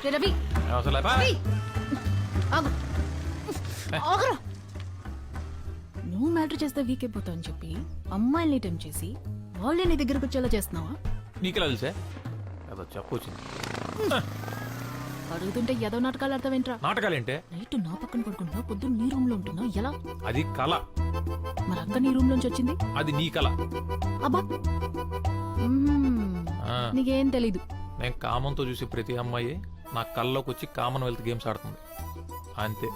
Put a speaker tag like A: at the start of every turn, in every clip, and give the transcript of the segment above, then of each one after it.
A: రవి
B: అసలు
A: రవి, ఆగు. ఆగురా. నువ్వు మ్యాటర్ చేస్తే వీక్ అయిపోతావు అని చెప్పి అమ్మాయిల్ని టైం చేసి వాళ్ళే నీ దగ్గరకు వచ్చేలా చేస్తున్నావా?
B: నీకెలా తెలుసా? అదో చెప్పొచ్చింది.
A: అడుగుతుంటే ఏదో నాటకాలు అర్థమేంట్రా?
B: నాటకాలేంటే?
A: నైట్ నా పక్కన పడుకుంటున్నా, పొద్దున్న నీ రూమ్ లో ఉంటున్నా, ఎలా?
B: అది కళ.
A: మరి అక్క నీ రూమ్ లోంచి వచ్చింది?
B: అది నీ కళ.
A: అబ్బా, నీకేం తెలీదు.
B: నేను కామంతో చూసి ప్రతి అమ్మాయి నా కళ్ళలోకి వచ్చి కామన్వెల్త్ గేమ్స్ ఆడుతుంది అంతే.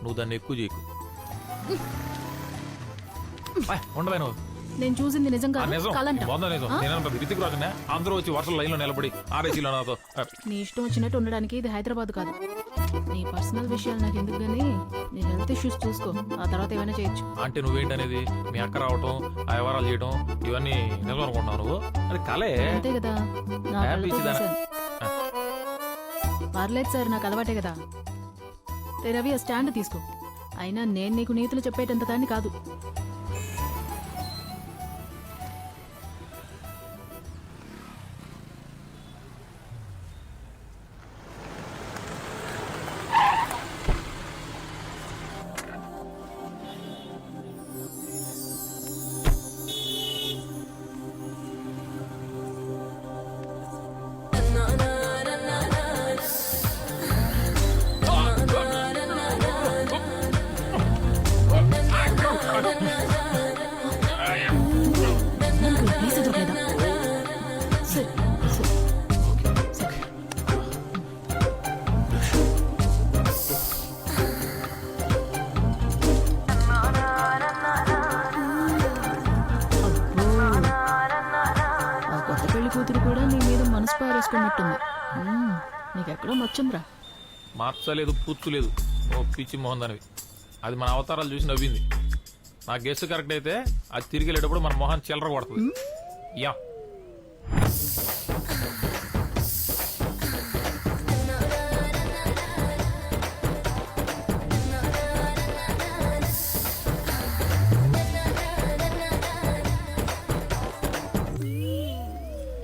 B: నువ్వు దాన్ని ఎక్కువ చేయకు. ఉండవే నువ్వు.
A: నేను చూసింది నిజంగా కలంట.
B: రితిక్ రాజునే అందరూ వచ్చి వర్షం లైన్ లో నిలబడి ఆర్ఏసీలో నాతో.
A: నీ ఇష్టం వచ్చినట్టు ఉండడానికి ఇది హైదరాబాద్ కాదు. నీ పర్సనల్ విషయాలు నాకు ఎందుకు గానీ నీ హెల్త్ ఇష్యూస్ చూసుకో, ఆ తర్వాత ఏమైనా చేయొచ్చు.
B: అంటే నువ్వేంటనేది? మీ అక్క రావటం, ఆ వ్యవహారాలు చేయడం ఇవన్నీ నిజం అనుకుంటున్నావు నువ్వు? అది కలే
A: అంతే కదా. నా కళ్ళతో చూశాను. పర్లేదు సార్, నాకు అలవాటే కదా. రవి, ఆ స్టాండ్ తీసుకో. అయినా నేను నీకు నీతులు చెప్పేటంత దాన్ని కాదు. కూతురు కూడా నీ మీద మనసు పారేసుకున్నట్టుంది. నీకెక్కడో నచ్చిందిరా.
B: మార్చలేదు, పూర్చులేదు. ఓ పిచ్చి మోహన్ దానివి. అది మన అవతారాలు చూసి నవ్వింది. నా గెస్ట్ కరెక్ట్ అయితే అది తిరిగి వెళ్ళేటప్పుడు మన మొహన్ చిల్లర కొడుతుంది. యా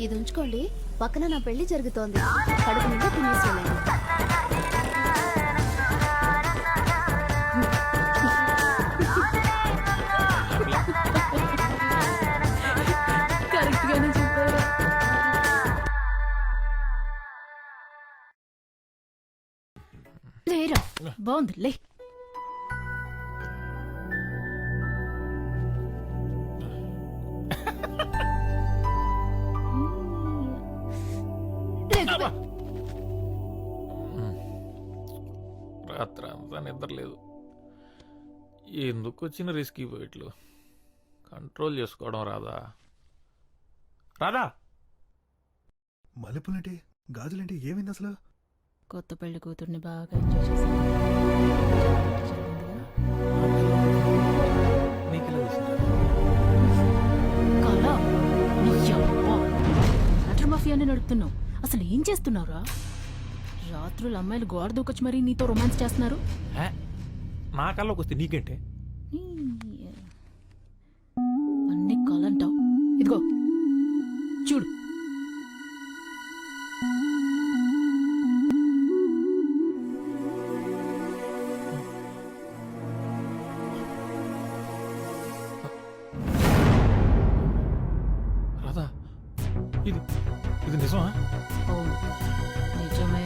C: ఇది ఉంచుకోండి, పక్కన నా పెళ్లి జరుగుతోంది. కడుపు నిండా తినేసేయాలి.
A: కరెక్ట్ గానే చెప్పారు. లేరా, బాగుంది లే.
B: రాత్రి అంతా నిద్ర లేదు. ఎందుకు వచ్చిన రిస్కీ పోయిట్లు కంట్రోల్ చేసుకోవడం రాదా? రాదా?
D: మల్లెపూలంటే గాజులంటే ఏమైంది అసలు?
A: కొత్త పెళ్లి కూతుర్ని బాగా ఎంజాయ్ చేశాను. మాఫియాని నడుపుతున్నావు. అసలు ఏం చేస్తున్నావురా? రాత్రులు అమ్మాయిలు గోడ దూకొచ్చి మరీ నీతో రొమాన్స్ చేస్తున్నారు.
B: నా కళ్ళకి వస్తే నీకేంటే?
A: అన్ని కాలంటావు. ఇదిగో చూడు.
B: రాదా? ఇది ఇది నిజమా?
A: అవును, నిజమే.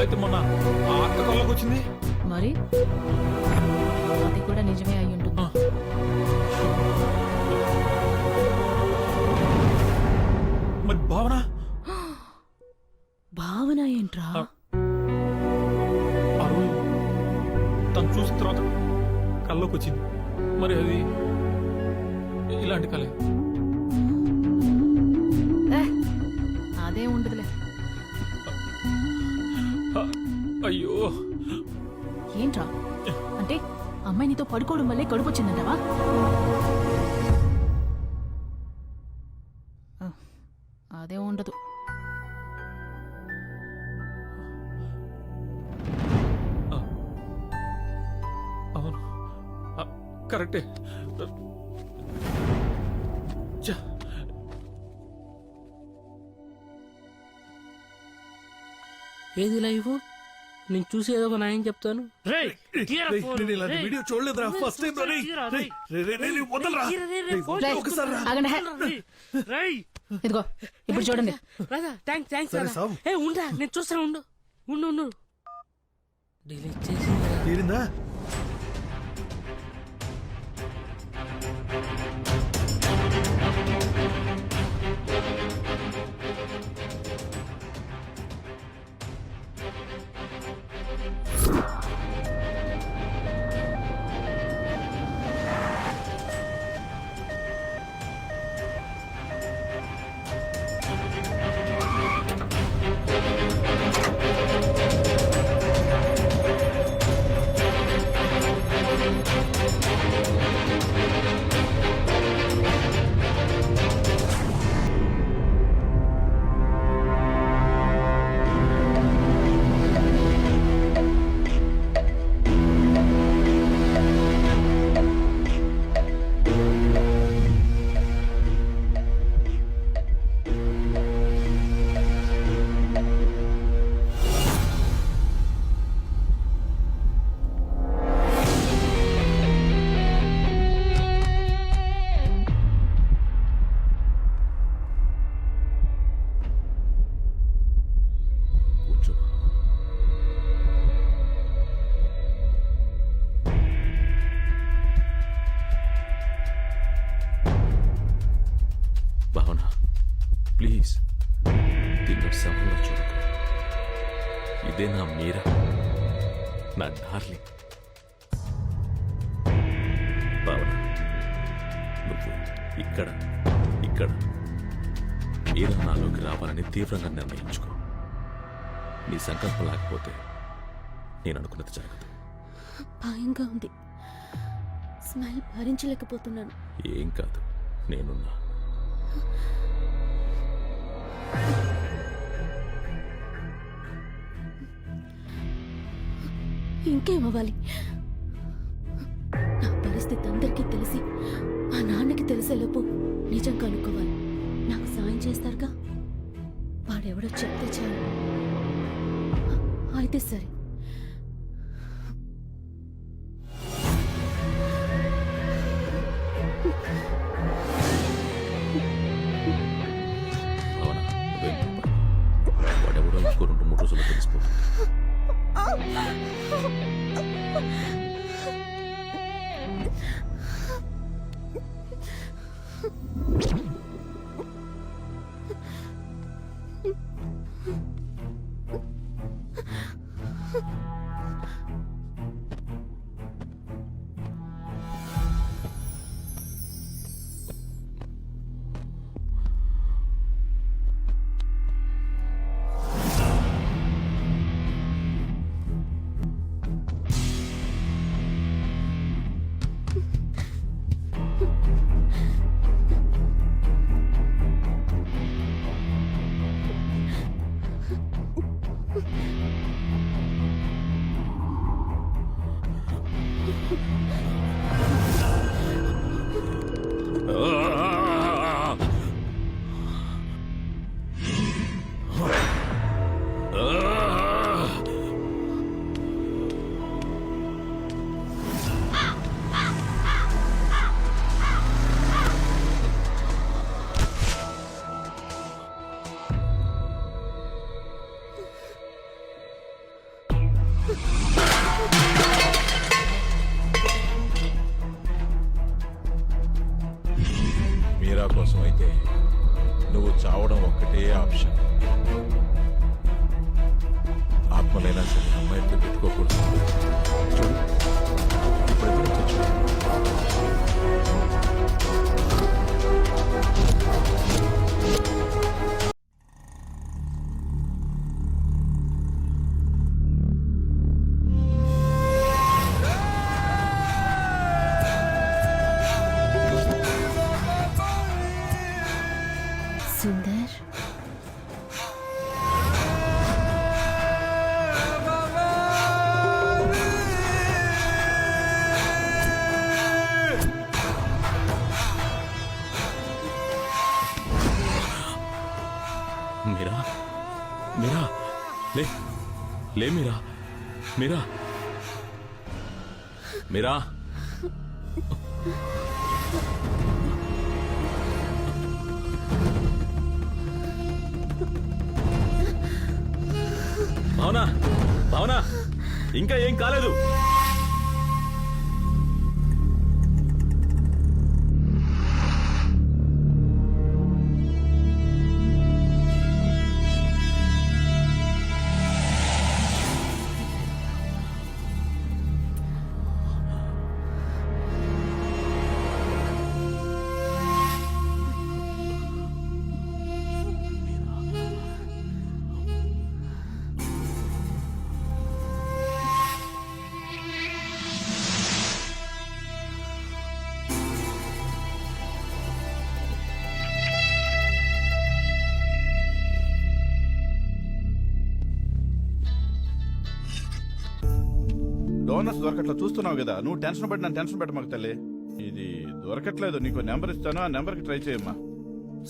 B: అయితే మొన్న ఆ అక్క కళ్ళకి వచ్చింది
A: మరి అది కూడా నిజమే అయి ఉంటుంది.
B: మరి భావన?
A: భావన ఏంట్రా?
B: ఆ రోజు తను చూసిన తర్వాత కళ్ళకి వచ్చింది. మరి అది ఇలాంటి కళ?
A: అదే ఉండదులే.
B: అయ్యో,
A: ఏంట్రా? అంటే అమ్మాయి నీతో పడుకోవడం వల్లే కడుపు వచ్చిందంటావా? అదే ఉండదు.
B: అవును, కరెక్టే.
E: ఏది లైవ్ నేను చూసి ఏదో ఒక న్యాయం చెప్తాను. రేయ్, తీయరా ఫోన్.
D: నేను ఇలాంటి
E: రేయ్,
D: వీడియో చూడలేదురా ఫస్ట్ టైం రా
E: తీయరా, రేయ్.
D: వదలరా
E: తీయరా, రేయ్, రేయ్, ఫోన్
A: రేయ్,
E: చూస్తున్నా.
A: ఆగండి, హే.
E: రేయ్, రేయ్.
A: ఇదిగో ఇప్పుడు చూడండి.
E: రాదా థ్యాంక్స్
D: సరే, సావు.
E: ఏ ఉండరా నేను చూస్తాను. ఉండు డిలీట్ చేసి
D: తీరిందా
F: భావన ప్లీజ్ దీన్ని సమయంలో చూడకు. ఇదే నా మీరా, నా డార్లింగ్. భావన నువ్వు ఇక్కడ మీరా నాలోకి రావాలని తీవ్రంగా నిర్ణయించుకో. నీ సంకల్పం లేకపోతే నేను అనుకున్నది జరగదు.
C: భయంగా ఉంది. స్మైల్ భరించలేకపోతున్నాను.
F: ఏం కాదు, నేనున్నా.
C: ఇంకేమవ్వాలి? నా పరిస్థితి అందరికీ తెలిసి మా నాన్నకి తెలిసేలోపు నిజం కనుక్కోవాలి. నాకు సాయం చేస్తారుగా. వాడెవడో చెప్తే చాలు. అయితే సరే.
F: భావన నువ్వేం భయపడకు. వాడెవడో ఇంకో 2-3 రోజుల్లో తెలిసిపోతుంది.
G: మీరా కోసం అయితే నువ్వు చావడం ఒక్కటే ఆప్షన్. ఆత్మలైనా సరే అమ్మాయితో పెట్టుకోకూడదు. చూడు ఇప్పుడు
C: సుందర్,
F: మీరా మీరా లే లే మీరా మీరా మీరా భావనా భావనా ఇంకా ఏం కాలేదు.
H: డోనర్స్ దొరకట్లా చూస్తున్నావు కదా, నువ్వు టెన్షన్ పడి నన్ను టెన్షన్ పెట్టమాకు తల్లి. ఇది దొరకట్లేదు, నీకు నెంబర్ ఇస్తాను, ఆ నెంబర్కి ట్రై చేయమ్మా.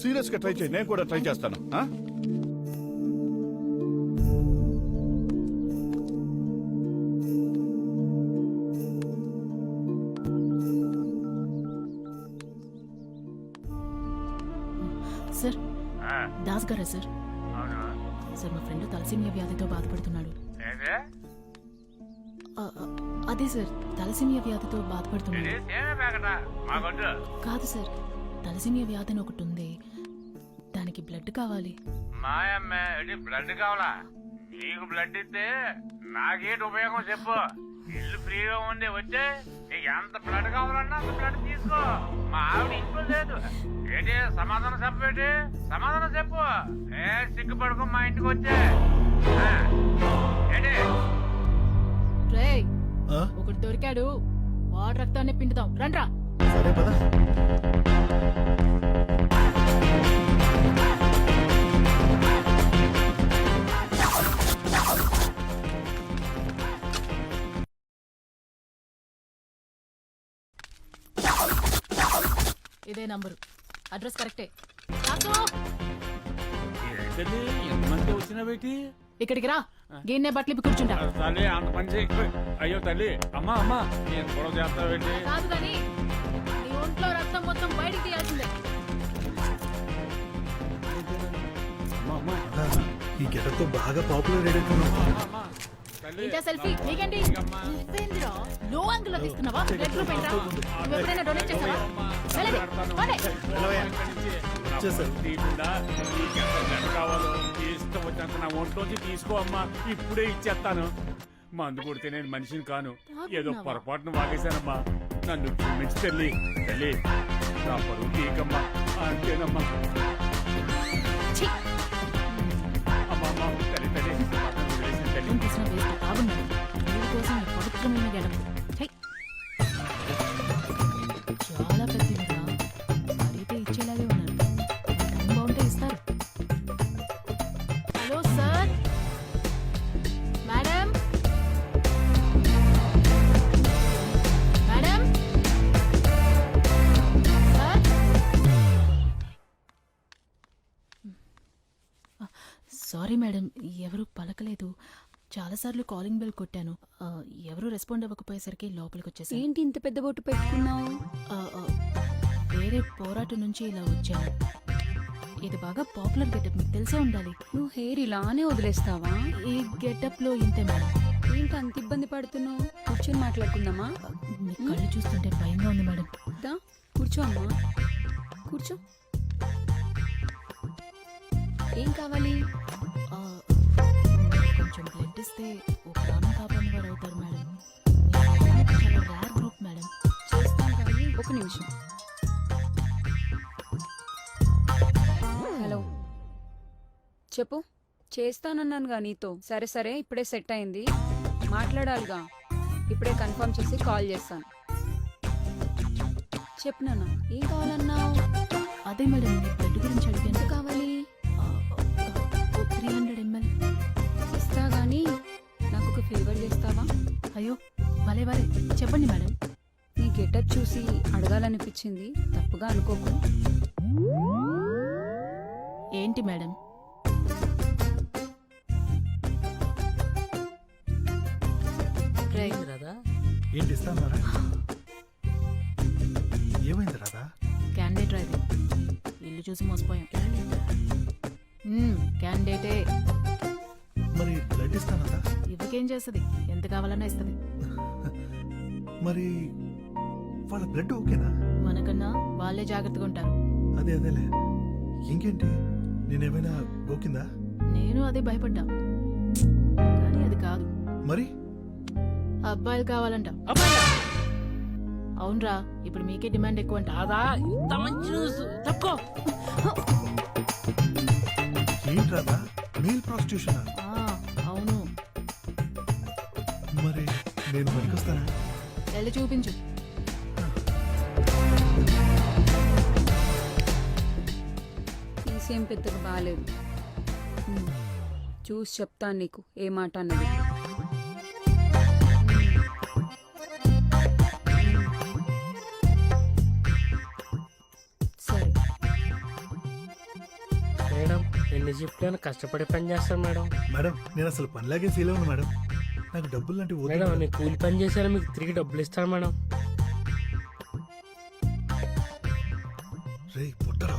H: సీరియస్ గా ట్రై చేయి, నేను కూడా ట్రై చేస్తాను.
A: సార్ దాస్ గారా సార్? సార్ మా ఫ్రెండ్ తలసేమియా వ్యాధితో బాధపడుతున్నాడు. అదే సార్, తలసేమియా వ్యాధితో బాధపడుతున్నాడు. కాదు సార్, తలసేమియా వ్యాధి అని ఒకటి ఉంది, దానికి బ్లడ్ కావాలి.
I: బ్లడ్ కావాలా? నీకు బ్లడ్ ఇస్తే నాకేంటి ఉపయోగం చెప్పు. ఇల్లు ఫ్రీగా ఉంది, వచ్చే నీకు ఎంత బ్లడ్ కావాలన్నా అంత బ్లడ్ తీసుకో. మా ఆవిడ ఇంట్లో లేదు. ఏంటి సమాధానం చెప్పేటి? సమాధానం చెప్పు. ఏ సిగ్గుపడుకో, మా ఇంటికి వచ్చే. ఏంటి
A: రేయ్, ఒకటి దొరికాడు, వాడు రక్తాన్ని పిండుతాం, రండ్రా.
D: సరే పదా.
A: ఇదే నంబరు, అడ్రస్ కరెక్టే. రాసు,
I: ఏంటది ఎంతమంది వచ్చినా పెట్టి?
A: ఇక్కడికి రా, గిన్నె బట్టలు ఇప్పి కూర్చుంటా.
I: తల్లి అంత పని చేయకు. అయ్యో తల్లి, అమ్మా అమ్మా నేను గొడవ చేస్తావేంటి?
A: కాదు కానీ నీ ఒంట్లో రక్తం మొత్తం బయటికి తీయాల్సిందే.
I: అమ్మా అమ్మా
D: ఈ గెటప్ తో బాగా పాపులర్ అయ్యాడుతున్నావు.
I: అమ్మా తల్లి
A: ఇంకా సెల్ఫీ నీకేంటి? నువ్వేందిరా లో యాంగిల్ లో తీస్తున్నావా? రెడ్ రూమ్ ఏంట్రా? నువ్వు ఎప్పుడైనా డొనేట్ చేసావా? వెళ్ళండి, పోనీ.
I: కావాలో ఇష్టం వచ్చినంత నా ఒంట్లోంచి తీసుకో అమ్మా, ఇప్పుడే ఇచ్చేస్తాను. మందు కొడితే నేను మనిషిని కాను, ఏదో పొరపాటును వాగేశానమ్మా. నన్ను క్షమించి తల్లి. తల్లి నా పరువు తీకమ్మా, అంతేనమ్మా.
A: ఛీ,
I: అమ్మా అమ్మా తల్లి తల్లి వదిలేసిన తల్లి.
A: రక్తం తీసిన వేస్ట్ బాగున్నాడు. దేవుడి కోసం ఈ పవిత్రమైన గెడపు. ఛై, చాలా పెద్దదిరా, అడిగితే ఇచ్చేలాగే ఉన్నారు. టైం బాగుంటే ఇస్తారు. Hello sir, madam madam sir. Sorry madam, ఎవరు పలకలేదు. చాలాసార్లు కాలింగ్ బెల్ కొట్టాను, ఎవరు రెస్పాండ్ అవ్వకపోయేసరికి లోపలికి వచ్చేసాను.
C: ఏంటి ఇంత పెద్ద బొట్టు పెట్టుకున్నావు?
A: వేరే పోరాటం నుంచి ఇలా వచ్చాను. ఇది బాగా పాపులర్ గెటప్, మీకు తెలిసే ఉండాలి.
C: నువ్వు హెయిర్ ఇలానే వదిలేస్తావా?
A: ఈ గెటప్ లో ఇంతే మేడం.
C: ఏంటి అంత ఇబ్బంది పడుతున్నావు? కూర్చొని మాట్లాడుకుందామా?
A: మీ కళ్ళు చూస్తుంటే భయంగా ఉంది మేడం.
C: దా, కూర్చో అమ్మా, కూర్చో. ఏం కావాలి?
A: ఆ, కొంచెం బ్లడ్ ఇస్తే ఓ ప్రాణం కాపాడిన వారు అవుతారు మేడం. చాలా రేర్ గ్రూప్ మేడం.
C: చేస్తాను కానీ ఒక నిమిషం. హలో, చెప్పు. చేస్తానన్నానుగా నీతో. సరే సరే, ఇప్పుడే సెట్ అయింది, మాట్లాడాలిగా. ఇప్పుడే కన్ఫర్మ్ చేసి కాల్ చేస్తాను. చెప్పు నాన్న, ఏం కావాలన్నావు?
A: అదే మేడం, మీ బ్లడ్ గురించి అడిగాను.
C: ఎంత కావాలి?
A: 300 ml.
C: ఇస్తా గానీ నాకు ఒక ఫేవర్ చేస్తావా?
A: అయ్యో భలే భలే, చెప్పండి మేడం.
C: నీ గెటప్ చూసి అడగాలనిపించింది, తప్పుగా అనుకోకు.
A: ఏంటి మేడం? రేయ్.
E: ఏమైంది రాదా?
D: ఏంటి ఇస్తాన్నారా? ఏమైంది రాదా?
A: క్యాండిడేట్ రైతే ఇల్లు చూసి మోసపోయాం. క్యాండిడేటే.
D: మరి బ్లడ్ ఇస్తానదా?
A: ఇవ్వకేం చేస్తుంది, ఎంత కావాలన్నా ఇస్తుంది.
D: మరి వాళ్ళ బ్లడ్ ఓకేనా?
A: మనకన్నా వాళ్ళే జాగ్రత్తగా ఉంటారు.
D: అదేలే. ఇంకేంటి, నేనేమైనా గోకిందా?
A: నేను అదే భయపడ్డా, కానీ అది కాదు.
D: మరి
A: అబ్బాయిలు కావాలంట.
E: అబ్బాయా?
A: అవునరా, ఇప్పుడు మీకే డిమాండ్ ఎక్కువ అంట.
E: రాదా, ఇంత మంచి న్యూస్ తప్పుకో.
D: ఏంటి రాదా, మెయిల్ ప్రాస్టిట్యూషన్?
A: అవును.
D: మరి నేను పనికొస్తానా?
A: వెళ్ళి చూపించు.
J: ఈసేం పెద్దగా బాగాలేదు. చూసి చెప్తాను నీకు ఏ మాట అన్నది. సరే
E: మేడం ఎన్ని షిఫ్ట్లను కష్టపడి పని చేస్తాను మేడం.
D: మేడం, నేను అసలు పనిలాగే ఫీల్ అవును మేడం. నాకు డబ్బులు లాంటివి వద్దు
E: మేడం
D: మేడం.
E: నేను కూలి పని చేశాను, మీకు తిరిగి డబ్బులు ఇస్తాను మేడం.
D: రేయ్ పుట్టరా,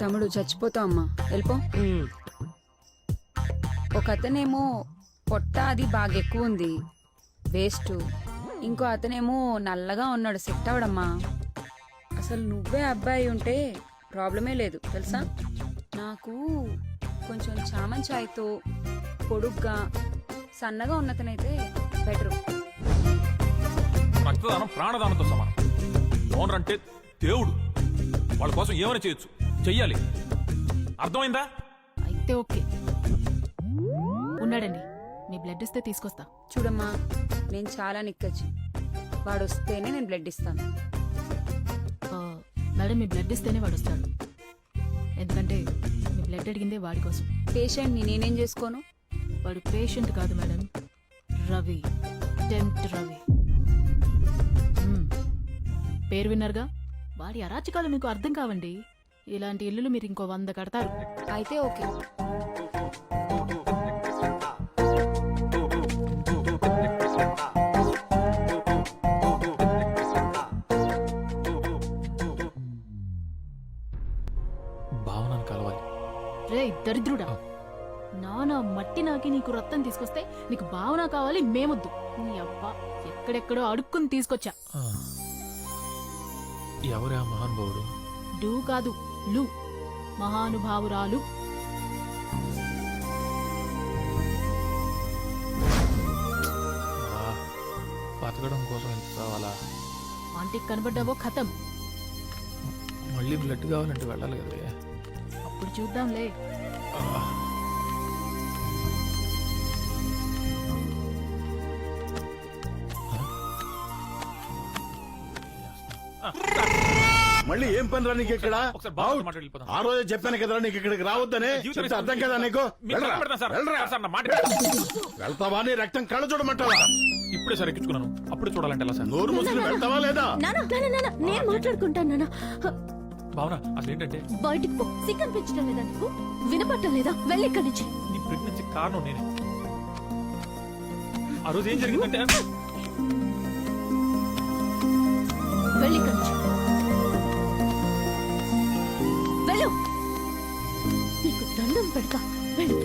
J: తమ్ముడు చచ్చిపోతావు అమ్మా, వెళ్ళిపో. ఒక అతనేమో పొట్ట అది బాగా ఎక్కువ ఉంది, వేస్ట్. ఇంకో అతనేమో నల్లగా ఉన్నాడు, సెట్ అవడమ్మా. అసలు నువ్వే అబ్బాయి ఉంటే ప్రాబ్లమే లేదు తెలుసా. నాకు కొంచెం చామన్ ఛాయ్తో పొడుగ్గా సన్నగా ఉన్నతనైతే బెటరు.
B: రక్తదానం ప్రాణదానంతో సమానం. డోనర్ అంటే దేవుడు, వాళ్ళ కోసం ఏమైనా చేయొచ్చు, చెయ్యాలి. అర్థమైందా?
A: అయితే ఓకే. ఉన్నాడండి, మీ బ్లడ్ ఇస్తే తీసుకొస్తా.
J: చూడమ్మా, నేను చాలా నిక్కచ్చు. వాడు వస్తేనే నేను బ్లడ్ ఇస్తాను.
A: మేడం, మీ బ్లడ్ ఇస్తేనే వాడు వస్తాడు. ఎందుకంటే మీ బ్లడ్ అడిగిందే వాడి కోసం.
J: పేషెంట్ని నేనేం చేసుకోను?
A: వాడు పేషెంట్ కాదు మేడం, రవి, టెంప్ట్ రవి. పేరు విన్నారుగా, వాడి అరాచకాలు మీకు అర్థం కావండి. ఇలాంటి ఇల్లులు మీరు ఇంకో 100 కడతారు.
J: అయితే ఓకే.
B: భావనను కలవాలి.
A: రే దరిద్రుడా, నానా మట్టి నాకి నీకు రక్తం తీసుకొస్తే నీకు భావన కావాలి, మేమొద్దు. నీ అబ్బా ఎక్కడెక్కడో అడుక్కుని తీసుకొచ్చా.
B: ఎవరా మహానుభావుడు?
A: డూ కాదు, లు, మహానుభావురాలు.
B: బతకడం కోసం ఎంత కావాలా?
A: ఆంటీకి కనబడ్డావో ఖతం.
B: మళ్ళీ బ్లడ్ కావాలంటే వెళ్ళాలి కదా.
A: అప్పుడు చూద్దాంలే.
H: మళ్ళీ ఏం పని రా నీకు ఇక్కడ?
B: ఒకసారి బావతో మాట్లాడి వెళ్ళిపోతాను.
H: ఆ రోజే చెప్పాను కదరా నీకు ఇక్కడికి రావద్దని. చెప్తే అర్థం కదా నీకు?
B: మీకు దండం పెడతాను సార్. సార్, నా మాట వినండి.
H: వెళ్తావా? నీ రక్తం కళ్ళ చూడమంటావా?
B: ఇప్పుడే సార్ ఎక్కించుకున్నాను, అప్పుడు చూడాలంటే ఎలా సార్?
H: నోరు మూసుకుని వెళ్తావా లేదా?
C: నేను మాట్లాడుకుంటాను నాన్న.
B: భావన, అసలు ఏంటంటే
C: బయటికి పో. సిగ్గం పెంచడం లేదా నీకు? వినపట్టం లేదా? వెళ్ళి ఇక్కడి నుంచి.
B: నీ ప్రెగ్నెన్సీ కారణం నేనే. ఆ రోజు ఏం జరిగిందంటే
C: వెళ్ళి ఇక్కడి నుంచి. వెళ్ళు. నీకు దండం పెడతా, వెళ్ళు.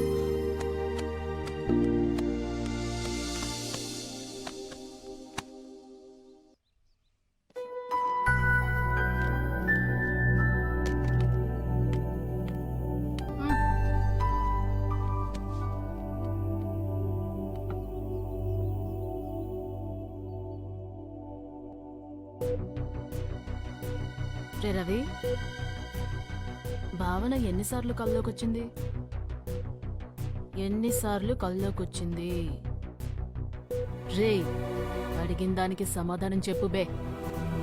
A: రే రవి, భావన ఎన్నిసార్లు కల్లోకొచ్చింది? ఎన్నిసార్లు కల్లోకొచ్చింది? రే, అడిగిన దానికి సమాధానం చెప్పు బే,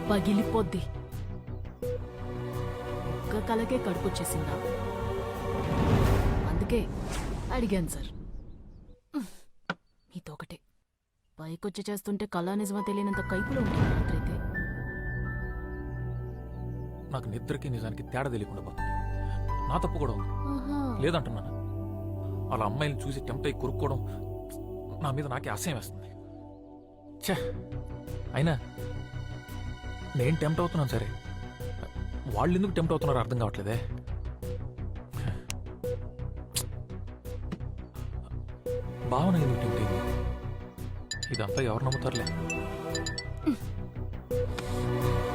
A: పగిలిపోద్ది. ఒక్క కలకే కడుపుచ్చేసిందా? అందుకే అడిగాను సార్. మీతో ఒకటే, పైకొచ్చి చేస్తుంటే కళా నిజమా తెలియనంత కైపులో ఉంటుంది రాత్రైతే.
B: నాకు నిద్రకి నిజానికి తేడా తెలియకుండా పోతుంది. నా తప్పు కూడా ఉంది,
A: ఆహా.
B: లేదంటున్నాను. వాళ్ళ అమ్మాయిని చూసి టెంప్ట్ అయి కొరుక్కోవడం నా మీద నాకే అసహ్యం వేస్తుంది. ఛే, అయినా నేను టెంప్ట్ అవుతున్నాను సరే, వాళ్ళు ఎందుకు టెంప్ట్ అవుతున్నారో అర్థం కావట్లేదే. భావన ఎందుకు టెంప్ట్ అయింది? ఇదంతా ఎవరు నమ్ముతారులే.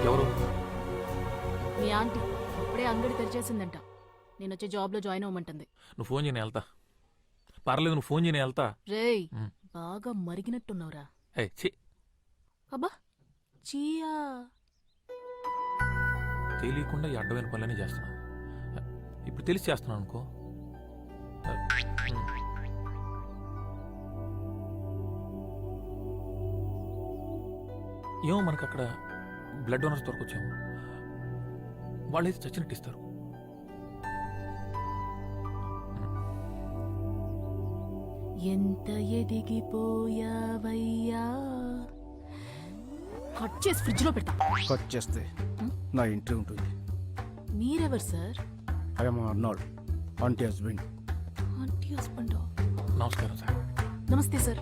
B: ఎవరు?
A: మీ ఆంటీ అప్పుడే అంగడి తెరిచేసిందంట. నేను వచ్చే జాబ్లో జాయిన్ అవ్వమంటుంది.
B: నువ్వు ఫోన్ చేయని వెళ్తా. పర్లేదు, నువ్వు ఫోన్ చేయని వెళ్తా.
A: రేయ్, బాగా మరిగినట్టున్నావురా.
B: ఏ ఛీ,
A: అబ్బా చీయా.
B: తెలియకుండా ఈ అడ్డమైన పనులన్నీ చేస్తున్నాను. ఇప్పుడు తెలిసి చేస్తున్నాను అనుకో. ఏమో మనకు అక్కడ బ్లడ్ డోనర్స్ దొరకొచ్చేమో. వాళ్ళైతే చచ్చినట్టు ఇస్తారు.
A: ఎంత ఎదిగిపోయావయ్యా. కట్ చేసి ఫ్రిడ్జ్ లో పెడతా.
K: కట్ చేస్తే నా ఇంట్రీ ఉంటుంది.
A: మీరెవరు sir?
K: I'm Arnold, aunty husband.
A: Aunty husband.
B: నమస్కారం సార్.
A: నమస్తే సార్.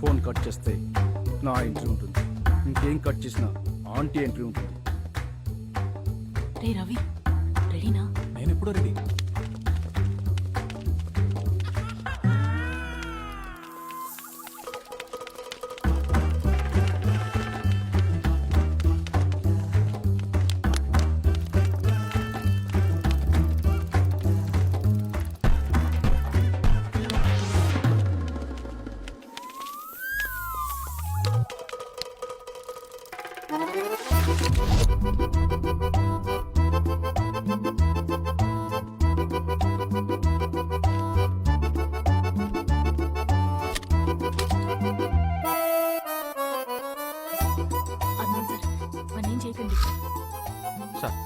K: ఫోన్ కట్ చేస్తే నా ఎంట్రీ ఉంటుంది. ఇంకేం కట్ చేసినా ఆంటీ ఎంట్రీ ఉంటుంది.
A: రే రవి, రెడీనా?
B: నేను ఎప్పుడో రెడీ.
A: అన్నాను సార్, మరి ఏం చేయకండి.
B: సార్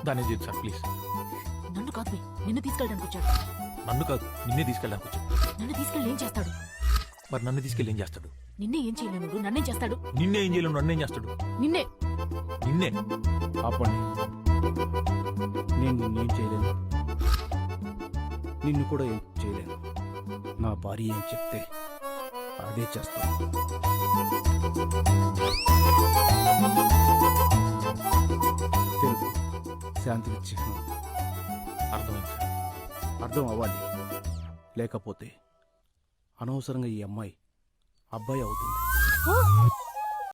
B: దాన్ని చేయదు సార్ ప్లీజ్.
A: నన్ను కాదు బే, నిన్ను తీసుకెళ్ళడానికి వచ్చాడు.
B: నన్ను కాదు, నిన్నే తీసుకెళ్ళడానికి వచ్చాడు.
A: నన్ను తీసుకెళ్ళి ఏం చేస్తాడు?
B: మరి నన్ను తీసుకెళ్ళి ఏం చేస్తాడు?
A: నిన్నే ఏం చేయలేను, నన్నేం చేస్తాడు?
B: నిన్నే ఏం చేయలేను, నన్నేం చేస్తాడు?
A: నిన్నే.
B: నిన్నే.
K: ఆపండి, నేను నిన్నేం చేయలేను, నిన్ను కూడా ఏం చేయలేను. నా భార్య ఏం చెప్తే అదే చేస్తాను. తెలుగు శాంతికి చిహ్నం.
B: అర్థమైంది సార్.
K: అర్థం అవ్వాలి, లేకపోతే అనవసరంగా ఈ అమ్మాయి అబ్బాయి అవుతుంది.